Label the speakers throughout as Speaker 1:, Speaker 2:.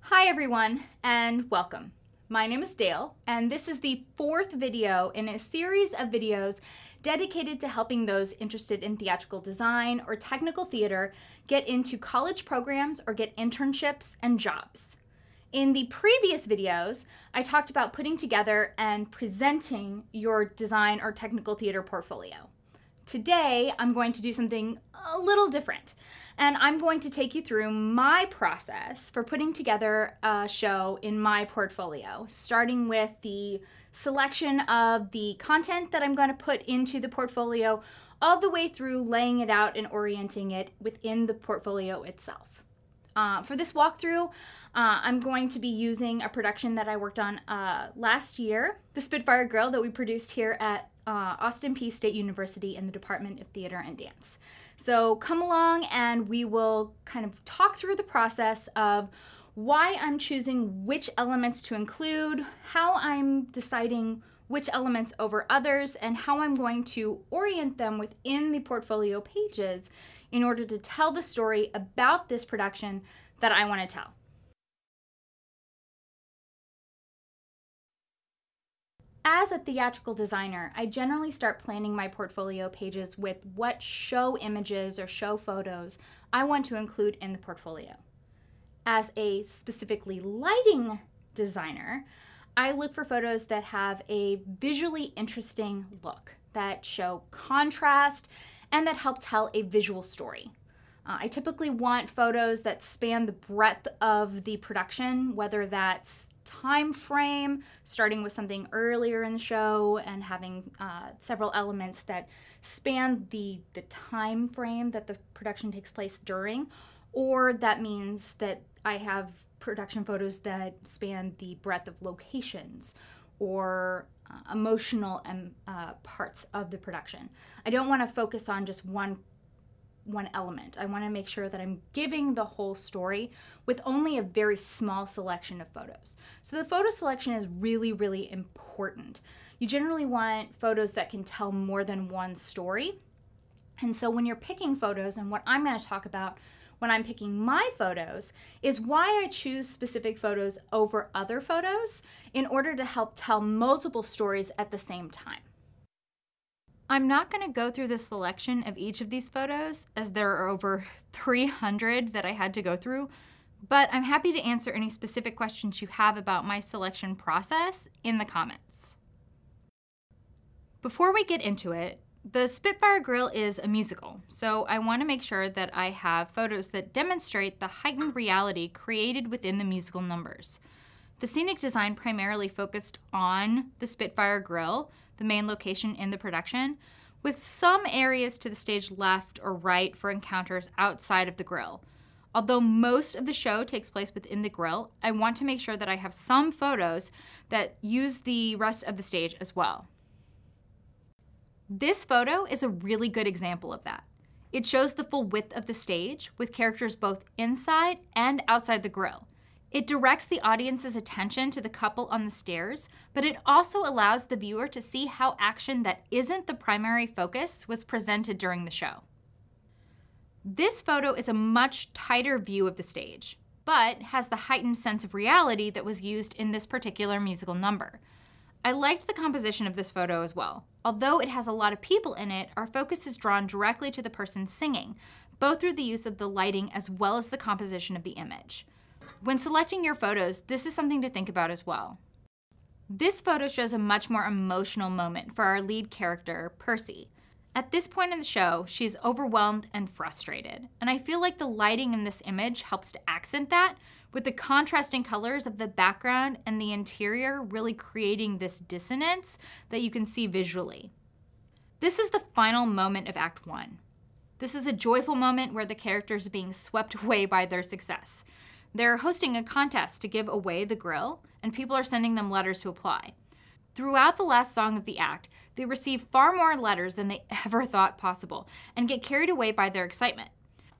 Speaker 1: Hi everyone, and welcome. My name is Dale, and this is the fourth video in a series of videos dedicated to helping those interested in theatrical design or technical theater get into college programs or get internships and jobs. In the previous videos, I talked about putting together and presenting your design or technical theater portfolio. Today, I'm going to do something a little different, and I'm going to take you through my process for putting together a show in my portfolio, starting with the selection of the content that I'm going to put into the portfolio, all the way through laying it out and orienting it within the portfolio itself. For this walkthrough, I'm going to be using a production that I worked on last year, The Spitfire Grill, that we produced here at Austin Peay State University in the Department of Theater and Dance. So come along and we will kind of talk through the process of why I'm choosing which elements to include, how I'm deciding which elements over others, and how I'm going to orient them within the portfolio pages in order to tell the story about this production that I want to tell. As a theatrical designer, I generally start planning my portfolio pages with what show images or show photos I want to include in the portfolio. As a specifically lighting designer, I look for photos that have a visually interesting look, that show contrast, and that help tell a visual story. I typically want photos that span the breadth of the production, whether that's time frame, starting with something earlier in the show and having several elements that span the time frame that the production takes place during, or that means that I have production photos that span the breadth of locations or emotional parts of the production. I don't want to focus on just one element. I want to make sure that I'm giving the whole story with only a very small selection of photos. So the photo selection is really, really important. You generally want photos that can tell more than one story. And so when you're picking photos, and what I'm going to talk about when I'm picking my photos is why I choose specific photos over other photos in order to help tell multiple stories at the same time. I'm not going to go through the selection of each of these photos, as there are over 300 that I had to go through, but I'm happy to answer any specific questions you have about my selection process in the comments. Before we get into it, the Spitfire Grill is a musical, so I want to make sure that I have photos that demonstrate the heightened reality created within the musical numbers. The scenic design primarily focused on the Spitfire Grill, the main location in the production, with some areas to the stage left or right for encounters outside of the grill. Although most of the show takes place within the grill, I want to make sure that I have some photos that use the rest of the stage as well. This photo is a really good example of that. It shows the full width of the stage with characters both inside and outside the grill. It directs the audience's attention to the couple on the stairs, but it also allows the viewer to see how action that isn't the primary focus was presented during the show. This photo is a much tighter view of the stage, but has the heightened sense of reality that was used in this particular musical number. I liked the composition of this photo as well. Although it has a lot of people in it, our focus is drawn directly to the person singing, both through the use of the lighting as well as the composition of the image. When selecting your photos, this is something to think about as well. This photo shows a much more emotional moment for our lead character, Percy. At this point in the show, she's overwhelmed and frustrated, and I feel like the lighting in this image helps to accent that, with the contrasting colors of the background and the interior really creating this dissonance that you can see visually. This is the final moment of Act 1. This is a joyful moment where the characters are being swept away by their success. They're hosting a contest to give away the grill, and people are sending them letters to apply. Throughout the last song of the act, they receive far more letters than they ever thought possible and get carried away by their excitement.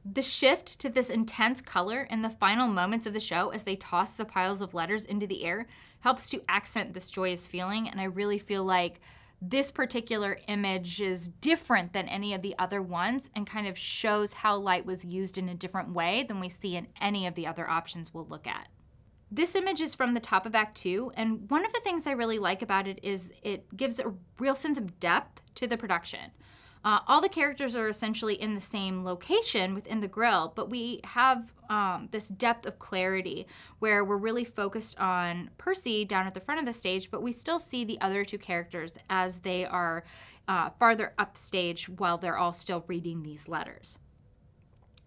Speaker 1: The shift to this intense color in the final moments of the show as they toss the piles of letters into the air helps to accent this joyous feeling, and I really feel like this particular image is different than any of the other ones and kind of shows how light was used in a different way than we see in any of the other options we'll look at. This image is from the top of Act 2, and one of the things I really like about it is it gives a real sense of depth to the production. All the characters are essentially in the same location within the grill, but we have this depth of clarity where we're really focused on Percy down at the front of the stage, but we still see the other two characters as they are farther upstage while they're all still reading these letters.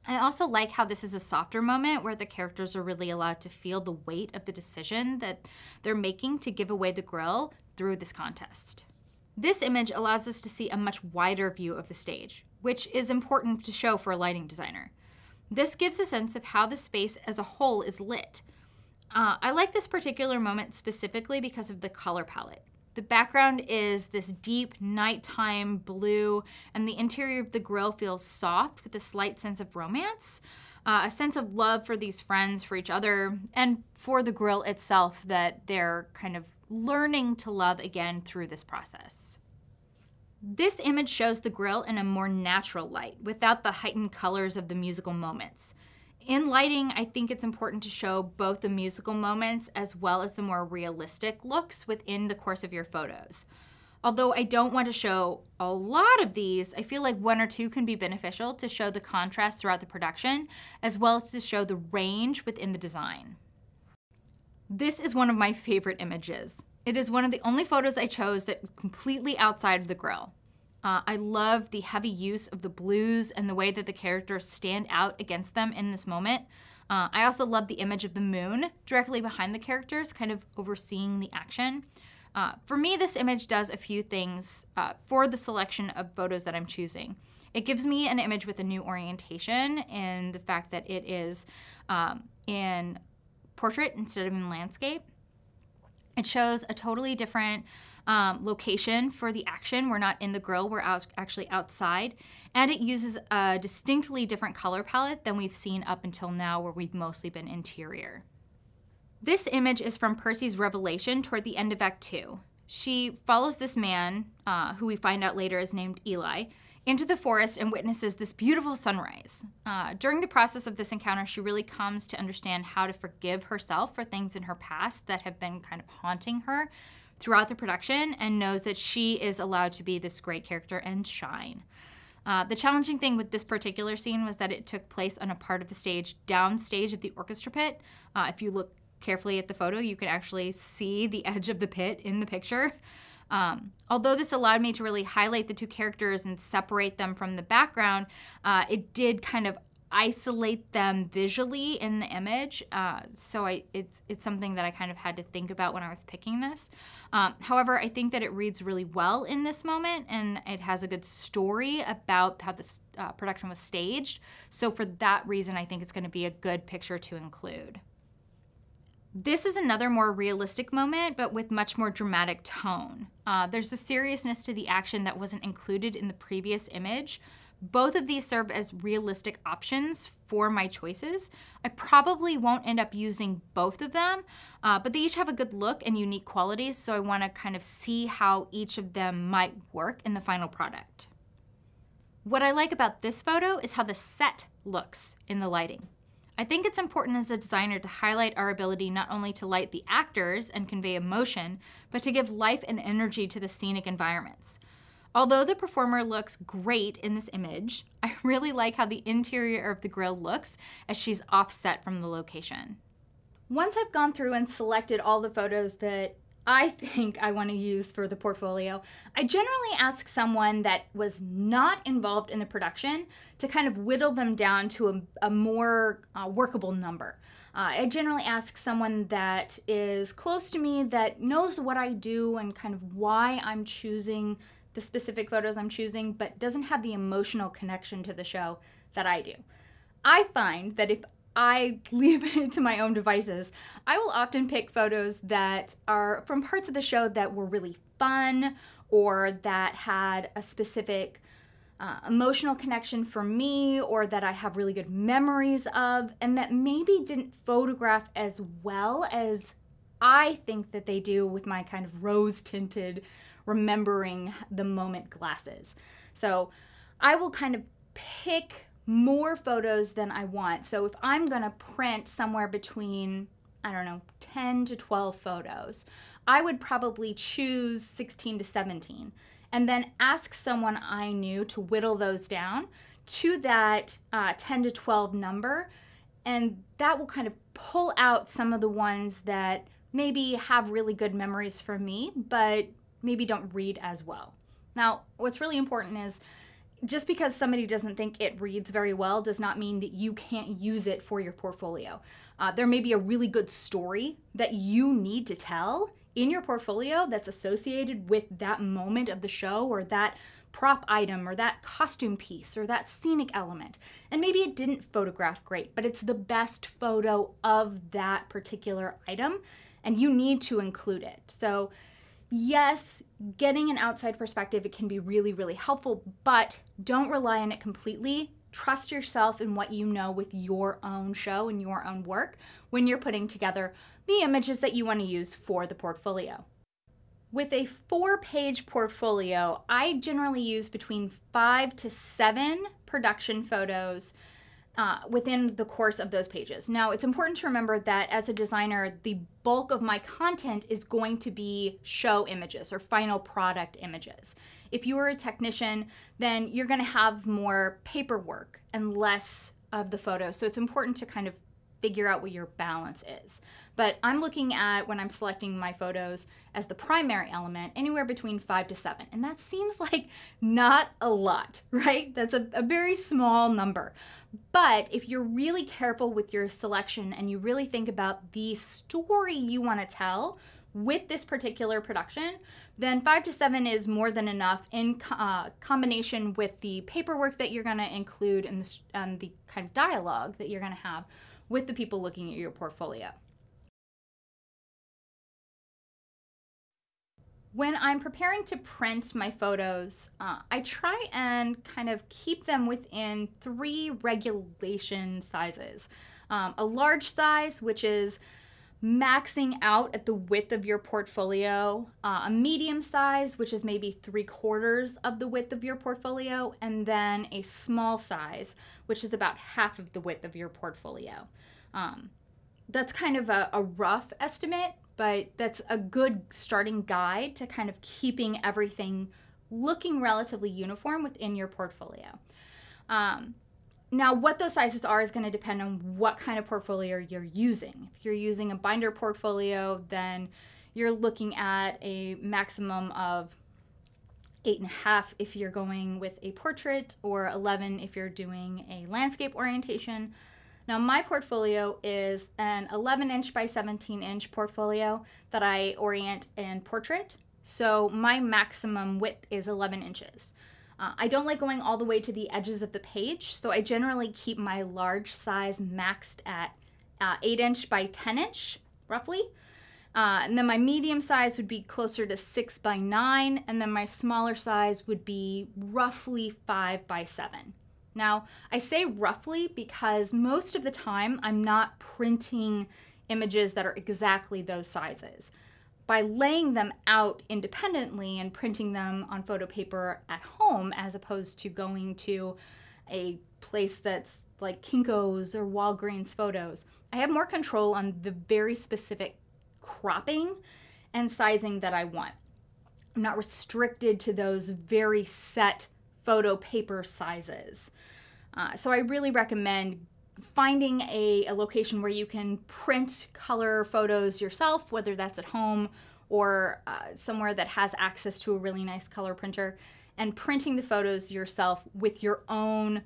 Speaker 1: I also like how this is a softer moment where the characters are really allowed to feel the weight of the decision that they're making to give away the grill through this contest. This image allows us to see a much wider view of the stage, which is important to show for a lighting designer. This gives a sense of how the space as a whole is lit. I like this particular moment specifically because of the color palette. The background is this deep nighttime blue, and the interior of the grill feels soft with a slight sense of romance, a sense of love for these friends, for each other, and for the grill itself that they're kind of learning to love again through this process. This image shows the grill in a more natural light, without the heightened colors of the musical moments. In lighting, I think it's important to show both the musical moments as well as the more realistic looks within the course of your photos. Although I don't want to show a lot of these, I feel like one or two can be beneficial to show the contrast throughout the production, as well as to show the range within the design. This is one of my favorite images. It is one of the only photos I chose that was completely outside of the grill. I love the heavy use of the blues and the way that the characters stand out against them in this moment. I also love the image of the moon directly behind the characters, kind of overseeing the action. For me, this image does a few things for the selection of photos that I'm choosing. It gives me an image with a new orientation in the fact that it is in portrait instead of in landscape. It shows a totally different location for the action. We're not in the grill, we're actually outside. And it uses a distinctly different color palette than we've seen up until now, where we've mostly been interior. This image is from Percy's revelation toward the end of Act 2. She follows this man, who we find out later is named Eli, into the forest and witnesses this beautiful sunrise. During the process of this encounter, she really comes to understand how to forgive herself for things in her past that have been kind of haunting her throughout the production, and knows that she is allowed to be this great character and shine. The challenging thing with this particular scene was that it took place on a part of the stage downstage of the orchestra pit. If you look carefully at the photo, you can actually see the edge of the pit in the picture. Although this allowed me to really highlight the two characters and separate them from the background, it did kind of isolate them visually in the image. So it's something that I kind of had to think about when I was picking this. However, I think that it reads really well in this moment, and it has a good story about how this production was staged. So for that reason, I think it's going to be a good picture to include. This is another more realistic moment, but with much more dramatic tone. There's a seriousness to the action that wasn't included in the previous image. Both of these serve as realistic options for my choices. I probably won't end up using both of them, but they each have a good look and unique qualities, so I want to kind of see how each of them might work in the final product. What I like about this photo is how the set looks in the lighting. I think it's important as a designer to highlight our ability not only to light the actors and convey emotion, but to give life and energy to the scenic environments. Although the performer looks great in this image, I really like how the interior of the grill looks as she's offset from the location. Once I've gone through and selected all the photos that I think I want to use for the portfolio, I generally ask someone that was not involved in the production to kind of whittle them down to a more workable number. I generally ask someone that is close to me, that knows what I do and kind of why I'm choosing the specific photos I'm choosing, but doesn't have the emotional connection to the show that I do. I find that if I leave it to my own devices, I will often pick photos that are from parts of the show that were really fun, or that had a specific emotional connection for me, or that I have really good memories of, and that maybe didn't photograph as well as I think that they do with my kind of rose-tinted remembering the moment glasses. So I will kind of pick more photos than I want. So if I'm gonna print somewhere between I don't know, 10 to 12 photos, I would probably choose 16 to 17 and then ask someone I knew to whittle those down to that 10 to 12 number. And that will kind of pull out some of the ones that maybe have really good memories for me, but maybe don't read as well. Now, what's really important is just because somebody doesn't think it reads very well does not mean that you can't use it for your portfolio. There may be a really good story that you need to tell in your portfolio that's associated with that moment of the show or that prop item or that costume piece or that scenic element. And maybe it didn't photograph great, but it's the best photo of that particular item and you need to include it. So yes, getting an outside perspective, it can be really, really helpful, but don't rely on it completely. Trust yourself in what you know with your own show and your own work when you're putting together the images that you want to use for the portfolio. With a 4-page portfolio, I generally use between 5 to 7 production photos within the course of those pages. Now, it's important to remember that as a designer, the bulk of my content is going to be show images or final product images. If you are a technician, then you're going to have more paperwork and less of the photos. So it's important to kind of figure out what your balance is. But I'm looking at, when I'm selecting my photos as the primary element, anywhere between 5 to 7. And that seems like not a lot, right? That's a very small number. But if you're really careful with your selection and you really think about the story you want to tell with this particular production, then 5 to 7 is more than enough in combination with the paperwork that you're going to include and the kind of dialogue that you're going to have with the people looking at your portfolio. When I'm preparing to print my photos, I try and kind of keep them within 3 regulation sizes. A large size, which is maxing out at the width of your portfolio, a medium size, which is maybe 3/4 of the width of your portfolio, and then a small size, which is about half of the width of your portfolio. That's kind of a rough estimate, but that's a good starting guide to kind of keeping everything looking relatively uniform within your portfolio. Now, what those sizes are is going to depend on what kind of portfolio you're using. If you're using a binder portfolio, then you're looking at a maximum of 8.5 if you're going with a portrait, or 11 if you're doing a landscape orientation. Now, my portfolio is an 11-inch by 17-inch portfolio that I orient in portrait. So my maximum width is 11 inches. I don't like going all the way to the edges of the page, so I generally keep my large size maxed at 8-inch by 10-inch, roughly. And then my medium size would be closer to 6 by 9, and then my smaller size would be roughly 5 by 7. Now, I say roughly because most of the time I'm not printing images that are exactly those sizes. By laying them out independently and printing them on photo paper at home, as opposed to going to a place that's like Kinko's or Walgreens Photos, I have more control on the very specific cropping and sizing that I want. I'm not restricted to those very set photo paper sizes. So I really recommend finding a location where you can print color photos yourself, whether that's at home or somewhere that has access to a really nice color printer, and printing the photos yourself with your own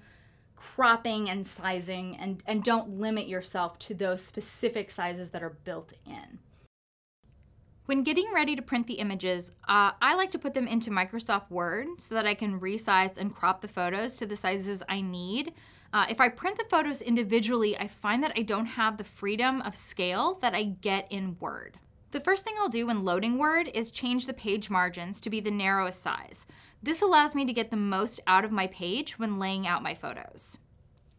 Speaker 1: cropping and sizing, and don't limit yourself to those specific sizes that are built in. When getting ready to print the images, I like to put them into Microsoft Word so that I can resize and crop the photos to the sizes I need. If I print the photos individually, I find that I don't have the freedom of scale that I get in Word. The first thing I'll do when loading Word is change the page margins to be the narrowest size. This allows me to get the most out of my page when laying out my photos.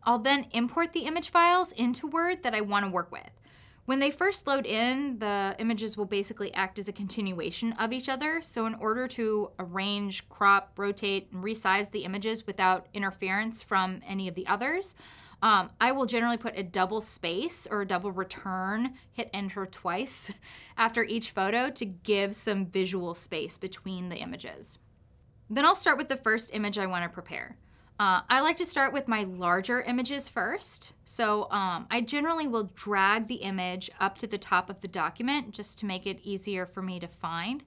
Speaker 1: I'll then import the image files into Word that I want to work with. When they first load in, the images will basically act as a continuation of each other. So in order to arrange, crop, rotate, and resize the images without interference from any of the others, I will generally put a double space or a double return, hit enter twice after each photo to give some visual space between the images. Then I'll start with the first image I want to prepare. I like to start with my larger images first. So I generally will drag the image up to the top of the document just to make it easier for me to find.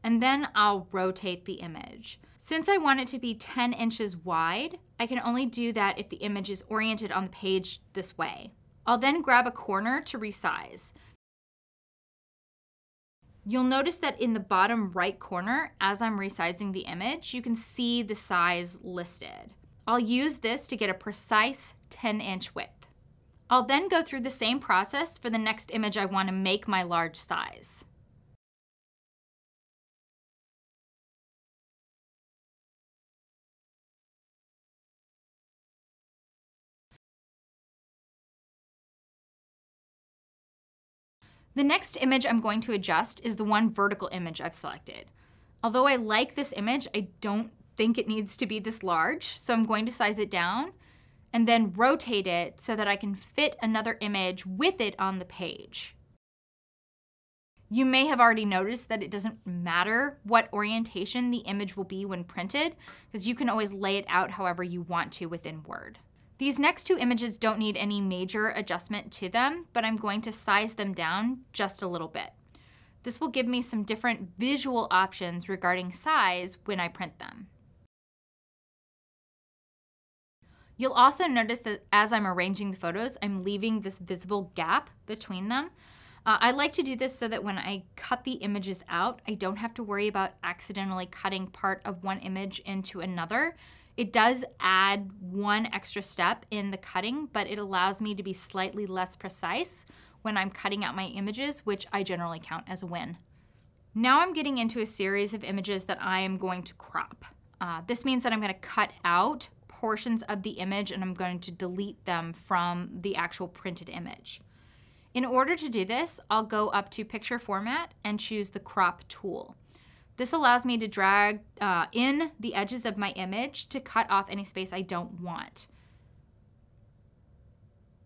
Speaker 1: And then I'll rotate the image. Since I want it to be 10 inches wide, I can only do that if the image is oriented on the page this way. I'll then grab a corner to resize. You'll notice that in the bottom right corner, as I'm resizing the image, you can see the size listed. I'll use this to get a precise 10-inch width. I'll then go through the same process for the next image I want to make my large size. The next image I'm going to adjust is the one vertical image I've selected. Although I like this image, I don't think it needs to be this large, so I'm going to size it down and then rotate it so that I can fit another image with it on the page. You may have already noticed that it doesn't matter what orientation the image will be when printed, because you can always lay it out however you want to within Word. These next two images don't need any major adjustment to them, but I'm going to size them down just a little bit. This will give me some different visual options regarding size when I print them. You'll also notice that as I'm arranging the photos, I'm leaving this visible gap between them. I like to do this so that when I cut the images out, I don't have to worry about accidentally cutting part of one image into another. It does add one extra step in the cutting, but it allows me to be slightly less precise when I'm cutting out my images, which I generally count as a win. Now I'm getting into a series of images that I am going to crop. This means that I'm going to cut out portions of the image and I'm going to delete them from the actual printed image. In order to do this, I'll go up to Picture Format and choose the Crop tool. This allows me to drag in the edges of my image to cut off any space I don't want.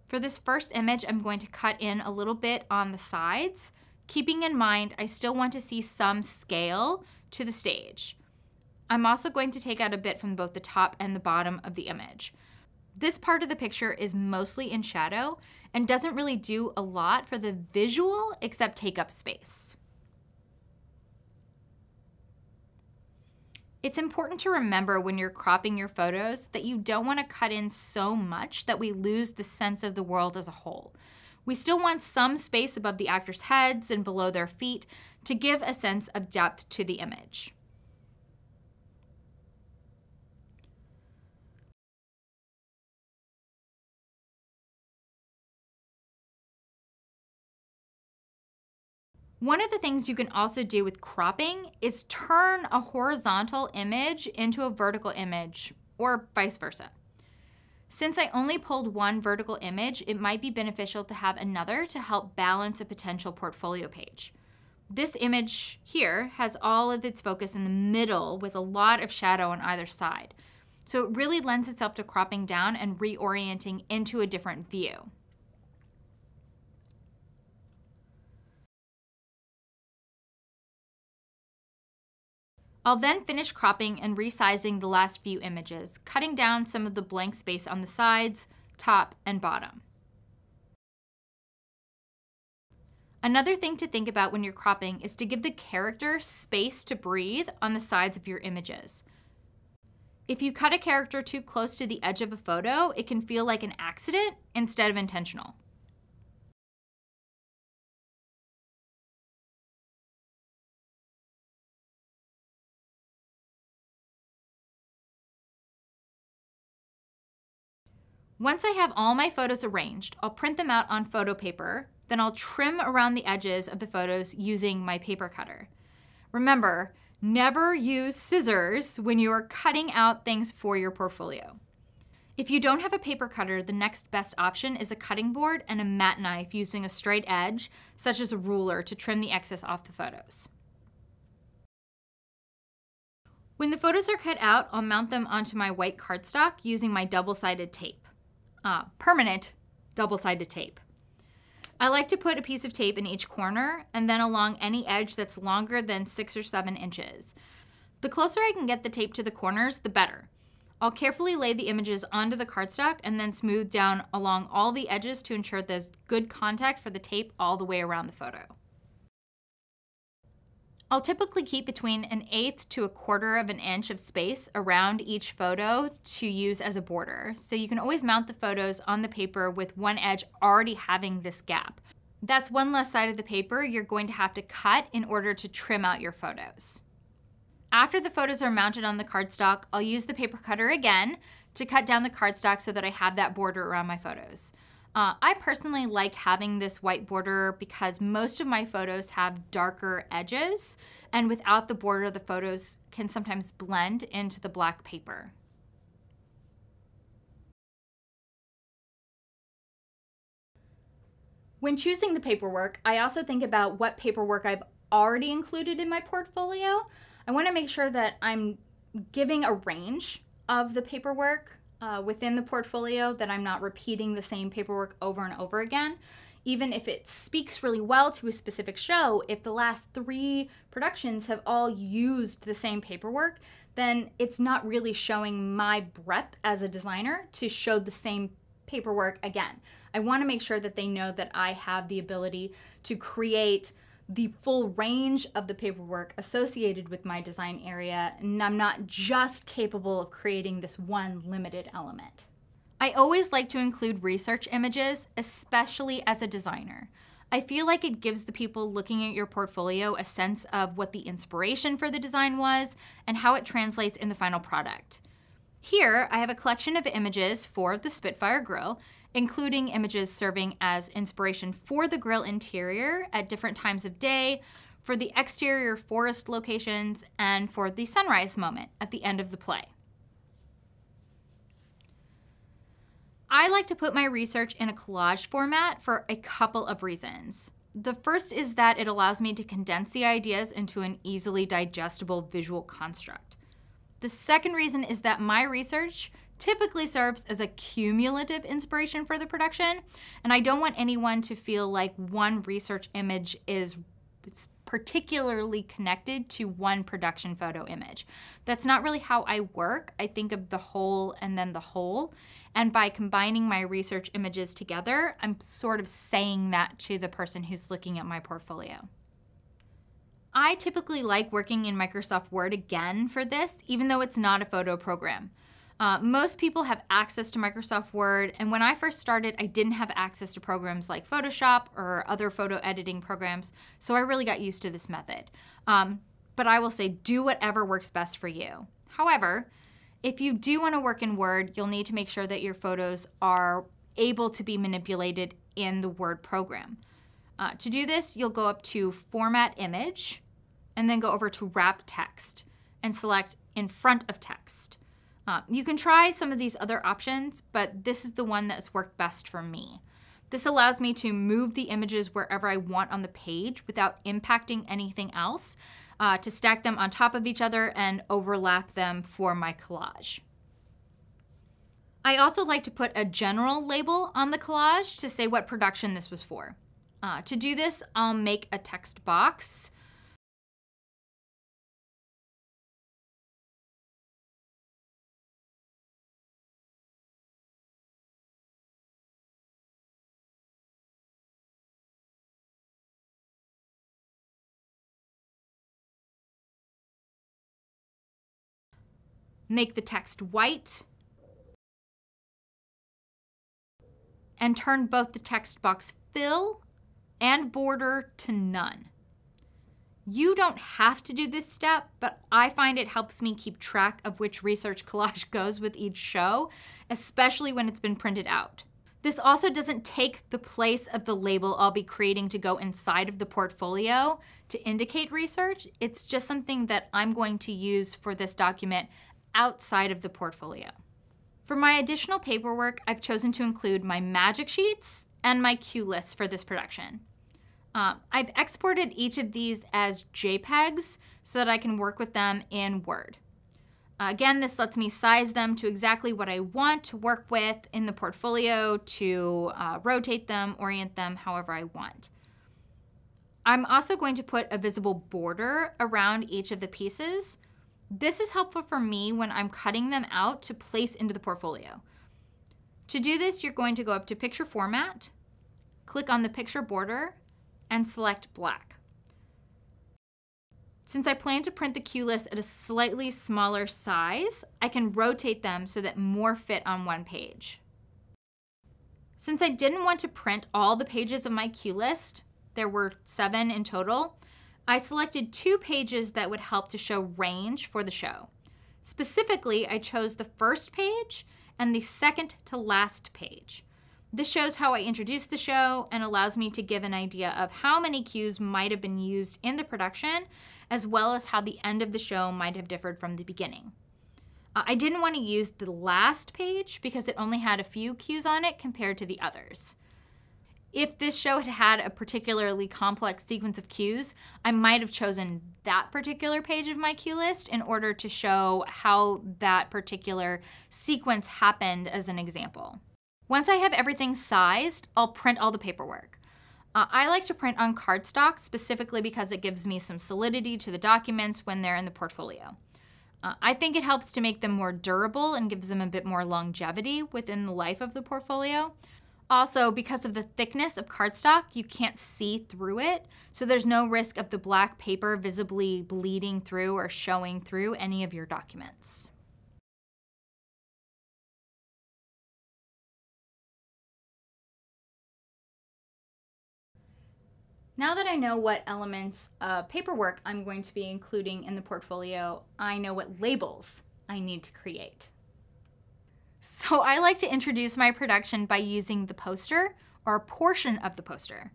Speaker 1: For this first image, I'm going to cut in a little bit on the sides, keeping in mind I still want to see some scale to the stage. I'm also going to take out a bit from both the top and the bottom of the image. This part of the picture is mostly in shadow and doesn't really do a lot for the visual except take up space. It's important to remember when you're cropping your photos that you don't want to cut in so much that we lose the sense of the world as a whole. We still want some space above the actors' heads and below their feet to give a sense of depth to the image. One of the things you can also do with cropping is turn a horizontal image into a vertical image, or vice versa. Since I only pulled one vertical image, it might be beneficial to have another to help balance a potential portfolio page. This image here has all of its focus in the middle with a lot of shadow on either side. So it really lends itself to cropping down and reorienting into a different view. I'll then finish cropping and resizing the last few images, cutting down some of the blank space on the sides, top, and bottom. Another thing to think about when you're cropping is to give the character space to breathe on the sides of your images. If you cut a character too close to the edge of a photo, it can feel like an accident instead of intentional. Once I have all my photos arranged, I'll print them out on photo paper, then I'll trim around the edges of the photos using my paper cutter. Remember, never use scissors when you're cutting out things for your portfolio. If you don't have a paper cutter, the next best option is a cutting board and a mat knife using a straight edge, such as a ruler, to trim the excess off the photos. When the photos are cut out, I'll mount them onto my white cardstock using my double-sided tape. Permanent double-sided tape. I like to put a piece of tape in each corner and then along any edge that's longer than 6 or 7 inches. The closer I can get the tape to the corners, the better. I'll carefully lay the images onto the cardstock and then smooth down along all the edges to ensure there's good contact for the tape all the way around the photo. I'll typically keep between 1/8 to 1/4 of an inch of space around each photo to use as a border, so you can always mount the photos on the paper with one edge already having this gap. That's one less side of the paper you're going to have to cut in order to trim out your photos. After the photos are mounted on the cardstock, I'll use the paper cutter again to cut down the cardstock so that I have that border around my photos. I personally like having this white border because most of my photos have darker edges, and without the border, the photos can sometimes blend into the black paper. When choosing the paperwork, I also think about what paperwork I've already included in my portfolio. I want to make sure that I'm giving a range of the paperwork within the portfolio, that I'm not repeating the same paperwork over and over again. Even if it speaks really well to a specific show, if the last 3 productions have all used the same paperwork, then it's not really showing my breadth as a designer to show the same paperwork again. I want to make sure that they know that I have the ability to create the full range of the paperwork associated with my design area, and I'm not just capable of creating this one limited element. I always like to include research images, especially as a designer. I feel like it gives the people looking at your portfolio a sense of what the inspiration for the design was and how it translates in the final product. Here, I have a collection of images for the Spitfire grill, including images serving as inspiration for the grill interior at different times of day, for the exterior forest locations, and for the sunrise moment at the end of the play. I like to put my research in a collage format for a couple of reasons. The first is that it allows me to condense the ideas into an easily digestible visual construct. The second reason is that my research typically serves as a cumulative inspiration for the production, and I don't want anyone to feel like one research image is particularly connected to one production photo image. That's not really how I work. I think of the whole and then the whole, and by combining my research images together, I'm sort of saying that to the person who's looking at my portfolio. I typically like working in Microsoft Word again for this, even though it's not a photo program. Most people have access to Microsoft Word, and when I first started, I didn't have access to programs like Photoshop or other photo editing programs, so I really got used to this method. But I will say, do whatever works best for you. However, if you do want to work in Word, you'll need to make sure that your photos are able to be manipulated in the Word program. To do this, you'll go up to Format Image, and then go over to Wrap Text, and select In Front of Text. You can try some of these other options, but this is the one that's worked best for me. This allows me to move the images wherever I want on the page without impacting anything else, to stack them on top of each other and overlap them for my collage. I also like to put a general label on the collage to say what production this was for. To do this, I'll make a text box. Make the text white, and turn both the text box fill and border to none. You don't have to do this step, but I find it helps me keep track of which research collage goes with each show, especially when it's been printed out. This also doesn't take the place of the label I'll be creating to go inside of the portfolio to indicate research. It's just something that I'm going to use for this document outside of the portfolio. For my additional paperwork, I've chosen to include my magic sheets and my cue lists for this production. I've exported each of these as JPEGs so that I can work with them in Word. Again, this lets me size them to exactly what I want to work with in the portfolio, to rotate them, orient them however I want. I'm also going to put a visible border around each of the pieces. This is helpful for me when I'm cutting them out to place into the portfolio. To do this, you're going to go up to Picture Format, click on the picture border, and select black. Since I plan to print the cue list at a slightly smaller size, I can rotate them so that more fit on one page. Since I didn't want to print all the pages of my cue list, there were 7 in total, I selected 2 pages that would help to show range for the show. Specifically, I chose the first page and the second to last page. This shows how I introduced the show and allows me to give an idea of how many cues might have been used in the production, as well as how the end of the show might have differed from the beginning. I didn't want to use the last page because it only had a few cues on it compared to the others. If this show had had a particularly complex sequence of cues, I might have chosen that particular page of my cue list in order to show how that particular sequence happened as an example. Once I have everything sized, I'll print all the paperwork. I like to print on cardstock specifically because it gives me some solidity to the documents when they're in the portfolio. I think it helps to make them more durable and gives them a bit more longevity within the life of the portfolio. Also, because of the thickness of cardstock, you can't see through it, so there's no risk of the black paper visibly bleeding through or showing through any of your documents. Now that I know what elements of paperwork I'm going to be including in the portfolio, I know what labels I need to create. So I like to introduce my production by using the poster or a portion of the poster.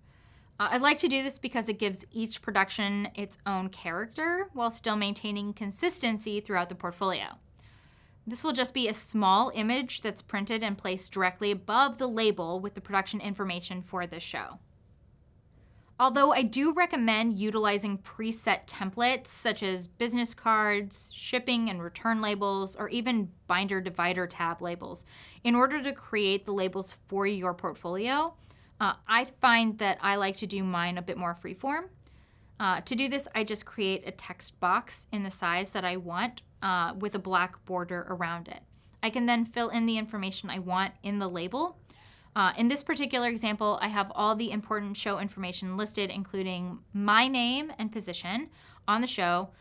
Speaker 1: I like to do this because it gives each production its own character while still maintaining consistency throughout the portfolio. This will just be a small image that's printed and placed directly above the label with the production information for this show. Although I do recommend utilizing preset templates such as business cards, shipping and return labels, or even binder divider tab labels in order to create the labels for your portfolio, I find that I like to do mine a bit more freeform. To do this, I just create a text box in the size that I want with a black border around it. I can then fill in the information I want in the label. In this particular example, I have all the important show information listed, including my name and position on the show,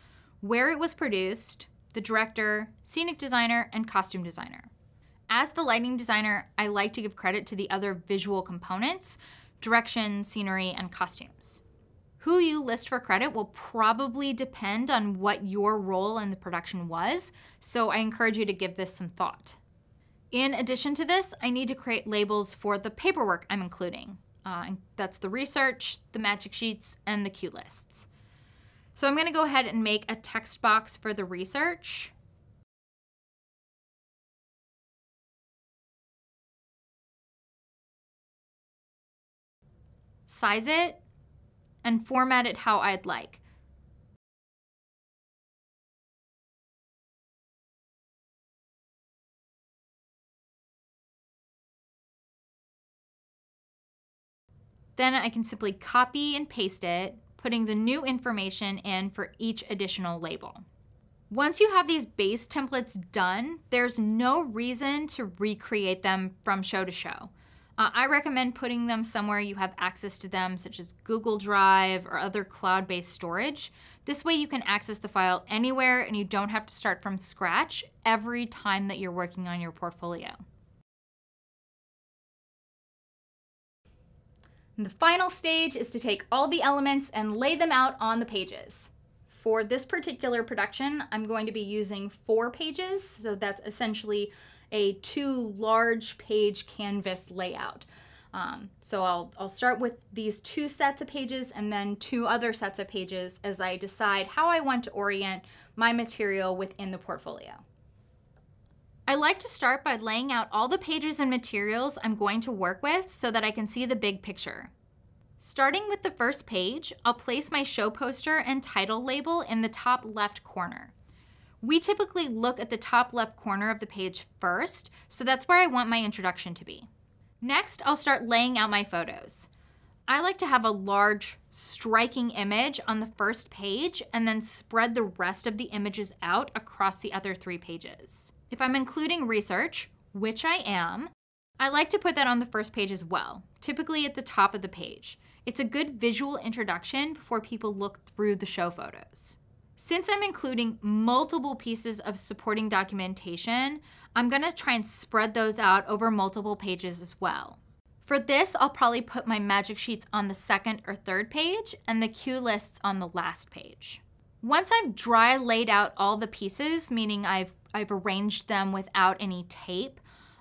Speaker 1: where it was produced, the director, scenic designer, and costume designer. As the lighting designer, I like to give credit to the other visual components, direction, scenery, and costumes. Who you list for credit will probably depend on what your role in the production was, so I encourage you to give this some thought. In addition to this, I need to create labels for the paperwork I'm including. That's the research, the magic sheets, and the cue lists. So I'm going to go ahead and make a text box for the research. Size it, and format it how I'd like. Then I can simply copy and paste it, putting the new information in for each additional label. Once you have these base templates done, there's no reason to recreate them from show to show. I recommend putting them somewhere you have access to them, such as Google Drive or other cloud-based storage. This way you can access the file anywhere and you don't have to start from scratch every time that you're working on your portfolio. And the final stage is to take all the elements and lay them out on the pages. For this particular production, I'm going to be using 4 pages, so that's essentially a 2 large page canvas layout. So I'll start with these 2 sets of pages and then 2 other sets of pages as I decide how I want to orient my material within the portfolio. I like to start by laying out all the pages and materials I'm going to work with so that I can see the big picture. Starting with the first page, I'll place my show poster and title label in the top left corner. We typically look at the top left corner of the page first, so that's where I want my introduction to be. Next, I'll start laying out my photos. I like to have a large, striking image on the first page and then spread the rest of the images out across the other 3 pages. If I'm including research, which I am, I like to put that on the first page as well, typically at the top of the page. It's a good visual introduction before people look through the show photos. Since I'm including multiple pieces of supporting documentation, I'm gonna try and spread those out over multiple pages as well. For this, I'll probably put my magic sheets on the second or third page and the cue lists on the last page. Once I've dry laid out all the pieces, meaning I've arranged them without any tape,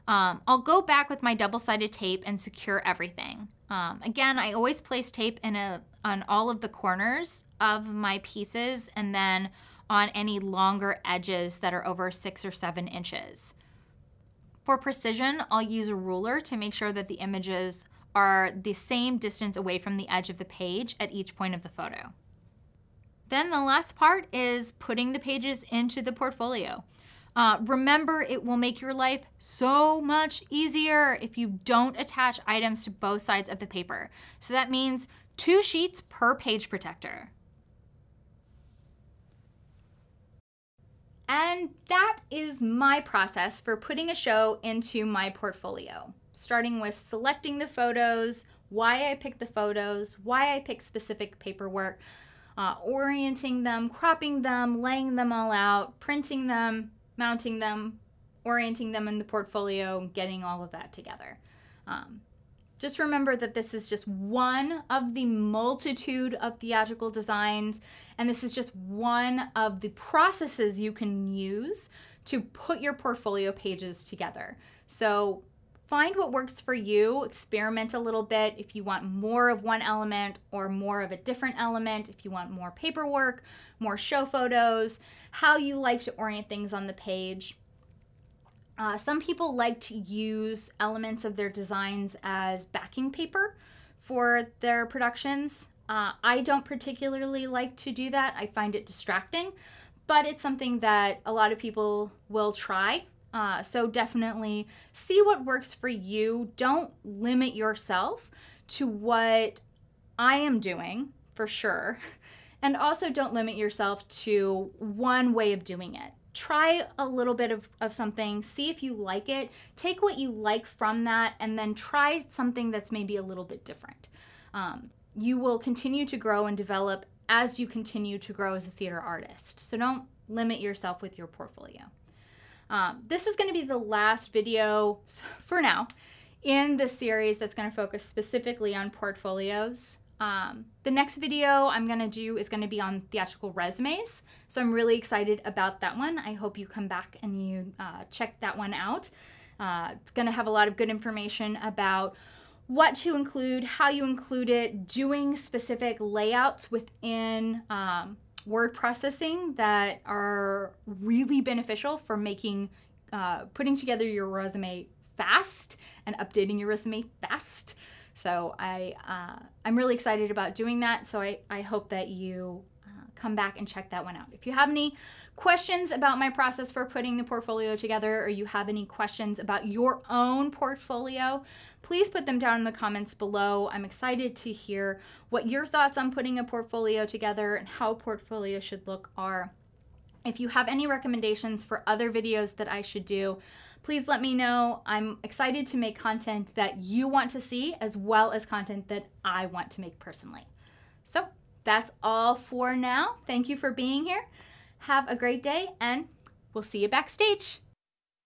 Speaker 1: I'll go back with my double-sided tape and secure everything. Again, I always place tape on all of the corners of my pieces and then on any longer edges that are over 6 or 7 inches. For precision, I'll use a ruler to make sure that the images are the same distance away from the edge of the page at each point of the photo. Then the last part is putting the pages into the portfolio. Remember, it will make your life so much easier if you don't attach items to both sides of the paper. So that means 2 sheets per page protector. And that is my process for putting a show into my portfolio, starting with selecting the photos, why I picked the photos, why I picked specific paperwork, orienting them, cropping them, laying them all out, printing them, mounting them, orienting them in the portfolio, getting all of that together. Just remember that this is just one of the multitude of theatrical designs, and this is just one of the processes you can use to put your portfolio pages together. So find what works for you, experiment a little bit if you want more of one element or more of a different element, if you want more paperwork, more show photos, how you like to orient things on the page. Some people like to use elements of their designs as backing paper for their productions. I don't particularly like to do that. I find it distracting, but it's something that a lot of people will try. So definitely see what works for you. Don't limit yourself to what I am doing, for sure. And also don't limit yourself to one way of doing it. Try a little bit of something, see if you like it, take what you like from that, and then try something that's maybe a little bit different. You will continue to grow and develop as you continue to grow as a theater artist. So don't limit yourself with your portfolio. This is going to be the last video for now in this series that's going to focus specifically on portfolios. The next video I'm going to do is going to be on theatrical resumes, so I'm really excited about that one. I hope you come back and you check that one out. It's going to have a lot of good information about what to include, how you include it, doing specific layouts within word processing that are really beneficial for making, putting together your resume fast and updating your resume fast. So I'm really excited about doing that, so I hope that you come back and check that one out. If you have any questions about my process for putting the portfolio together, or you have any questions about your own portfolio, please put them down in the comments below. I'm excited to hear what your thoughts on putting a portfolio together and how a portfolio should look are. If you have any recommendations for other videos that I should do, please let me know. I'm excited to make content that you want to see, as well as content that I want to make personally. So that's all for now. Thank you for being here. Have a great day, and we'll see you backstage.